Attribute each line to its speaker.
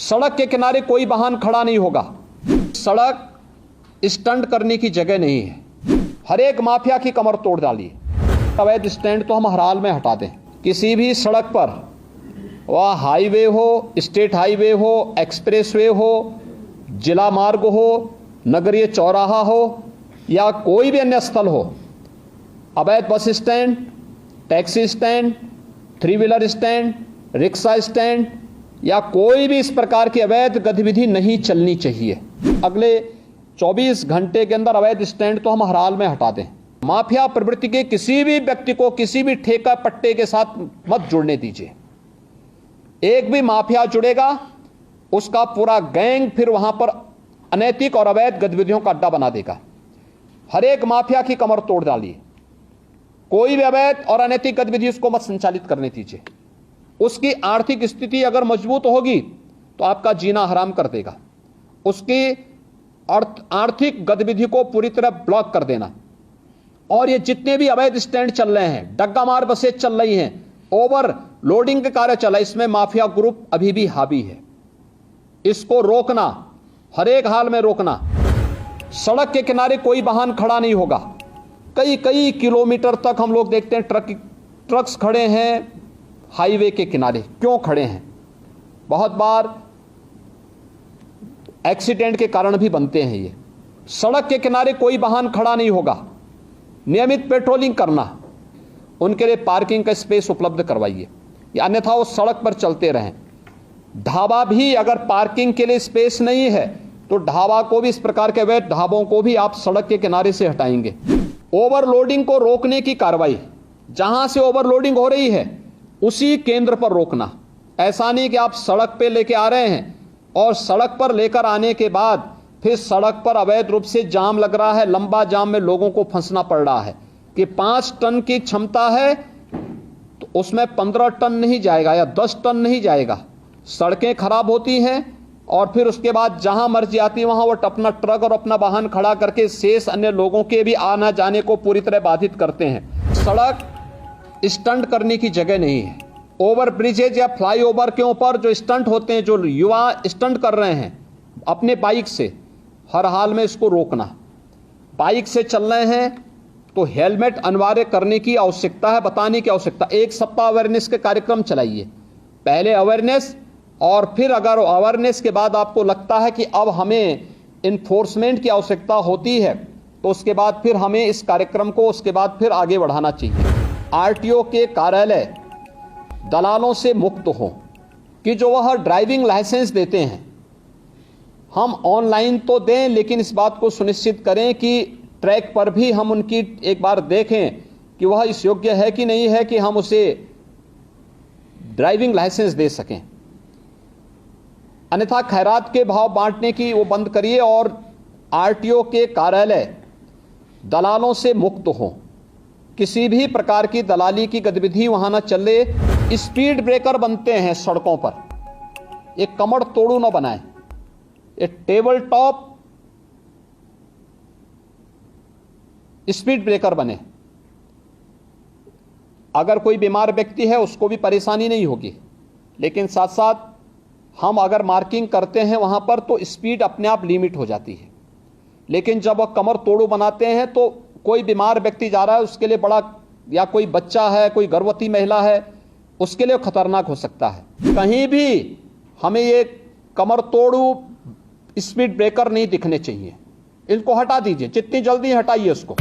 Speaker 1: सड़क के किनारे कोई वाहन खड़ा नहीं होगा। सड़क स्टंट करने की जगह नहीं है। हर एक माफिया की कमर तोड़ डालिए। अवैध स्टैंड तो हम हर हाल में हटा दें। किसी भी सड़क पर, वह हाईवे हो, स्टेट हाईवे हो, एक्सप्रेसवे हो, जिला मार्ग हो, नगरीय चौराहा हो या कोई भी अन्य स्थल हो, अवैध bus stand, taxi stand, 3 wheeler stand, rickshaw stand या कोई भी इस प्रकार की अवैध गतिविधि नहीं चलनी चाहिए। अगले 24 घंटे के अंदर अवैध स्टैंड तो हम हर हाल में हटा दें। माफिया प्रवृत्ति के किसी भी व्यक्ति को किसी भी ठेका पट्टे के साथ मत जुड़ने दीजिए। एक भी माफिया जुड़ेगा, उसका पूरा गैंग फिर वहां पर अनैतिक और अवैध गतिविधियों का अड्डा बना देगा। हर एक माफिया की कमर तोड़ डालिए। कोई भी अवैध और अनैतिक गतिविधि उसको मत संचालित करने दीजिए। उसकी आर्थिक स्थिति अगर मजबूत होगी तो आपका जीना हराम कर देगा। उसकी आर्थिक गतिविधि को पूरी तरह ब्लॉक कर देना। और ये जितने भी अवैध स्टैंड चल रहे हैं, डग्गा मार बसें चल रही हैं, ओवर लोडिंग के कार्य चला, इसमें माफिया ग्रुप अभी भी हावी है। इसको रोकना, हर एक हाल में रोकना। सड़क के किनारे कोई वाहन खड़ा नहीं होगा। कई किलोमीटर तक हम लोग देखते हैं ट्रक्स खड़े हैं हाईवे के किनारे। क्यों खड़े हैं? बहुत बार एक्सीडेंट के कारण भी बनते हैं ये। सड़क के किनारे कोई वाहन खड़ा नहीं होगा। नियमित पेट्रोलिंग करना, उनके लिए पार्किंग का स्पेस उपलब्ध करवाइए, या अन्यथा वो सड़क पर चलते रहें। ढाबा भी अगर पार्किंग के लिए स्पेस नहीं है तो ढाबा को भी, इस प्रकार के अवैध ढाबों को भी आप सड़क के किनारे से हटाएंगे। ओवरलोडिंग को रोकने की कार्रवाई, जहां से ओवरलोडिंग हो रही है उसी केंद्र पर रोकना। ऐसा नहीं कि आप सड़क पे लेके आ रहे हैं और सड़क पर लेकर आने के बाद फिर सड़क पर अवैध रूप से जाम लग रहा है, लंबा जाम में लोगों को फंसना पड़ रहा है कि 5 टन की क्षमता है तो उसमें 15 टन नहीं जाएगा या 10 टन नहीं जाएगा। सड़कें खराब होती हैं और फिर उसके बाद जहां मर्जी आती है वहां वो अपना ट्रक और अपना वाहन खड़ा करके शेष अन्य लोगों के भी आना जाने को पूरी तरह बाधित करते हैं। सड़क स्टंट करने की जगह नहीं है। ओवर ब्रिजेज या फ्लाईओवर के ऊपर जो स्टंट होते हैं, जो युवा स्टंट कर रहे हैं अपने बाइक से, हर हाल में इसको रोकना। बाइक से चल रहे हैं तो हेलमेट अनिवार्य करने की आवश्यकता है, बताने की आवश्यकता। 1 सप्ताह अवेयरनेस के कार्यक्रम चलाइए। पहले अवेयरनेस और फिर अगर अवेयरनेस के बाद आपको लगता है कि अब हमें इन्फोर्समेंट की आवश्यकता होती है तो उसके बाद फिर हमें इस कार्यक्रम को उसके बाद फिर आगे बढ़ाना चाहिए। आरटीओ के कार्यालय दलालों से मुक्त हो कि जो वह ड्राइविंग लाइसेंस देते हैं हम ऑनलाइन तो दें, लेकिन इस बात को सुनिश्चित करें कि ट्रैक पर भी हम उनकी एक बार देखें कि वह इस योग्य है कि नहीं है कि हम उसे ड्राइविंग लाइसेंस दे सकें। अन्यथा खैरात के भाव बांटने की वो बंद करिए और आरटीओ के कार्यालय दलालों से मुक्त हो। किसी भी प्रकार की दलाली की गतिविधि वहां न चले। स्पीड ब्रेकर बनते हैं सड़कों पर, एक कमर तोड़ू न बनाए। एक टेबल टॉप स्पीड ब्रेकर बने। अगर कोई बीमार व्यक्ति है उसको भी परेशानी नहीं होगी, लेकिन साथ साथ हम अगर मार्किंग करते हैं वहां पर तो स्पीड अपने आप लिमिट हो जाती है। लेकिन जब वह कमर तोड़ू बनाते हैं तो कोई बीमार व्यक्ति जा रहा है उसके लिए बड़ा, या कोई बच्चा है, कोई गर्भवती महिला है, उसके लिए खतरनाक हो सकता है। कहीं भी हमें ये कमर तोड़ू स्पीड ब्रेकर नहीं दिखने चाहिए। इनको हटा दीजिए, जितनी जल्दी हटाइए उसको।